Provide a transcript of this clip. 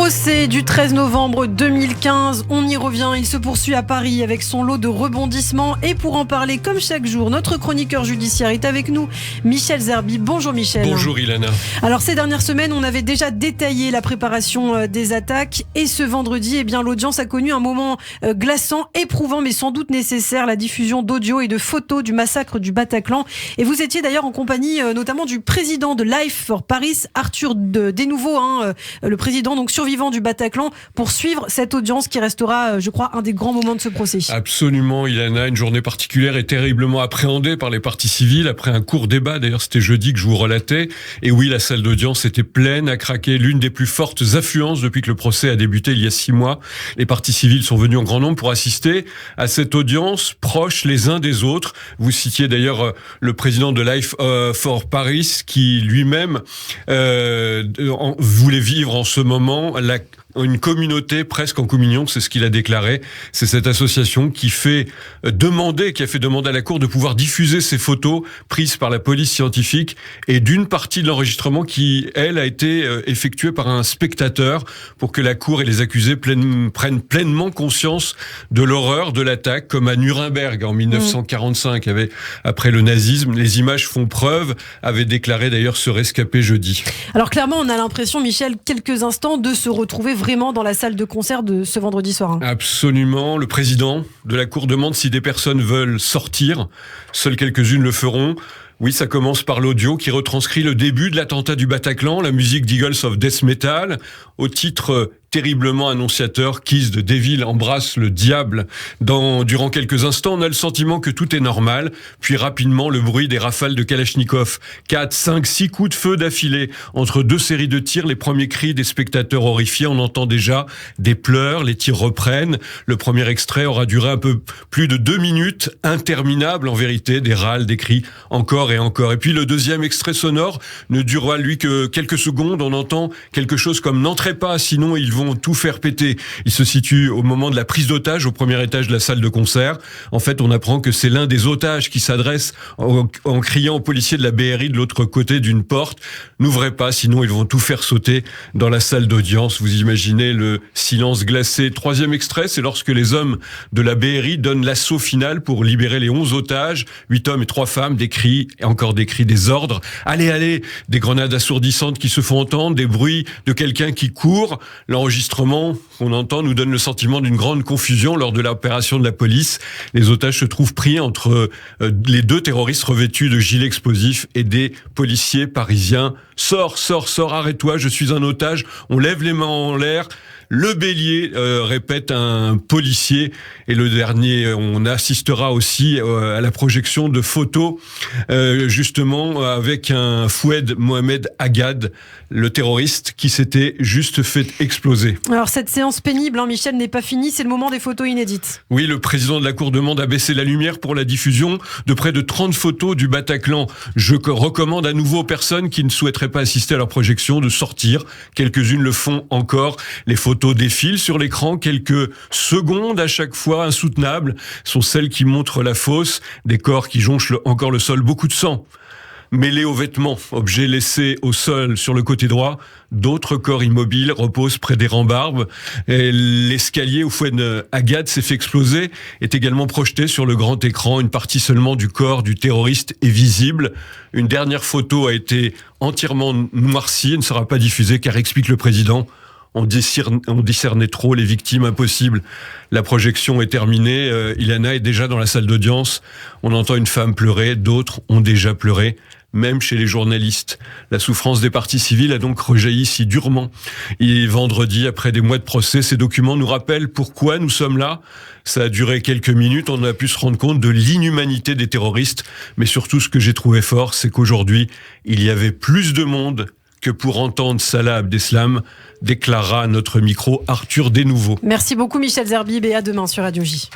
Procès du 13 novembre 2015, on y revient, il se poursuit à Paris avec son lot de rebondissements et pour en parler comme chaque jour, notre chroniqueur judiciaire est avec nous, Michel Zerbi. Bonjour Michel. Bonjour Ilana. Alors ces dernières semaines, on avait déjà détaillé la préparation des attaques et ce vendredi, l'audience a connu un moment glaçant, éprouvant mais sans doute nécessaire, la diffusion d'audio et de photos du massacre du Bataclan. Et vous étiez d'ailleurs en compagnie notamment du président de Life for Paris, Arthur Desnouveaux, le président donc survivant du Bataclan, pour suivre cette audience qui restera, je crois, un des grands moments de ce procès. Absolument, Ilana, une journée particulière et terriblement appréhendée par les parties civiles après un court débat. D'ailleurs, c'était jeudi que je vous relatais. Et oui, la salle d'audience était pleine à craquer, l'une des plus fortes affluences depuis que le procès a débuté il y a 6 mois. Les parties civiles sont venues en grand nombre pour assister à cette audience, proches les uns des autres. Vous citiez d'ailleurs le président de Life for Paris qui lui-même voulait vivre en ce moment une communauté presque en communion, c'est ce qu'il a déclaré. C'est cette association qui a fait demander à la Cour de pouvoir diffuser ces photos prises par la police scientifique et d'une partie de l'enregistrement qui, elle, a été effectuée par un spectateur pour que la Cour et les accusés prennent pleinement conscience de l'horreur de l'attaque, comme à Nuremberg en 1945, après le nazisme. Les images font preuve, avait déclaré d'ailleurs ce rescapé jeudi. Alors clairement, on a l'impression, Michel, quelques instants de se retrouver vraiment dans la salle de concert de ce vendredi soir. Absolument. Le président de la Cour demande si des personnes veulent sortir. Seules quelques-unes le feront. Oui, ça commence par l'audio qui retranscrit le début de l'attentat du Bataclan, la musique d'Eagles of Death Metal, au titre terriblement annonciateur, Kiss de Devil embrasse le diable. Durant quelques instants, on a le sentiment que tout est normal, puis rapidement le bruit des rafales de Kalachnikov. 4, 5, 6 coups de feu d'affilée. Entre 2 séries de tirs, les premiers cris des spectateurs horrifiés, on entend déjà des pleurs, les tirs reprennent. Le premier extrait aura duré un peu plus de 2 minutes, interminable en vérité, des râles, des cris, encore et encore. Et puis le deuxième extrait sonore ne durera lui que quelques secondes, on entend quelque chose comme « n'entrez pas, sinon ils vont tout faire péter ». Il se situe au moment de la prise d'otage au premier étage de la salle de concert. En fait, on apprend que c'est l'un des otages qui s'adresse en criant aux policiers de la BRI de l'autre côté d'une porte. N'ouvrez pas, sinon ils vont tout faire sauter dans la salle d'audience. Vous imaginez le silence glacé. Troisième extrait, c'est lorsque les hommes de la BRI donnent l'assaut final pour libérer les 11 otages. 8 hommes et 3 femmes, des cris, et encore des cris, des ordres. Allez, allez, des grenades assourdissantes qui se font entendre, des bruits de quelqu'un qui court. L'enregistrement qu'on entend nous donne le sentiment d'une grande confusion lors de l'opération de la police. Les otages se trouvent pris entre les 2 terroristes revêtus de gilets explosifs et des policiers parisiens. Sors, sors, sors, arrête-toi, je suis un otage. On lève les mains en l'air. Le bélier, répète un policier. Et le dernier, on assistera aussi à la projection de photos, justement, avec un Foued Mohamed Agad, le terroriste qui s'était juste fait exploser. Alors cette séance pénible, Michel, n'est pas finie, c'est le moment des photos inédites. Oui, le président de la Cour demande à baisser la lumière pour la diffusion de près de 30 photos du Bataclan. Je recommande à nouveau aux personnes qui ne souhaiteraient pas assister à leur projection de sortir. Quelques-unes le font encore. Les photos défilent sur l'écran, quelques secondes à chaque fois, insoutenables, sont celles qui montrent la fosse, des corps qui jonchent encore le sol, beaucoup de sang mêlés aux vêtements, objets laissés au sol sur le côté droit. D'autres corps immobiles reposent près des rambarbes. Et l'escalier où Foued Agad s'est fait exploser est également projeté sur le grand écran. Une partie seulement du corps du terroriste est visible. Une dernière photo a été entièrement noircie et ne sera pas diffusée car, explique le président, on discernait trop les victimes, impossible. La projection est terminée. Ilana est déjà dans la salle d'audience. On entend une femme pleurer, d'autres ont déjà pleuré, même chez les journalistes. La souffrance des parties civiles a donc rejailli si durement. Et vendredi, après des mois de procès, ces documents nous rappellent pourquoi nous sommes là. Ça a duré quelques minutes, on a pu se rendre compte de l'inhumanité des terroristes. Mais surtout, ce que j'ai trouvé fort, c'est qu'aujourd'hui, il y avait plus de monde que pour entendre Salah Abdeslam, déclara à notre micro Arthur Desnouveaux. Merci beaucoup Michel Zerbi et à demain sur Radio J.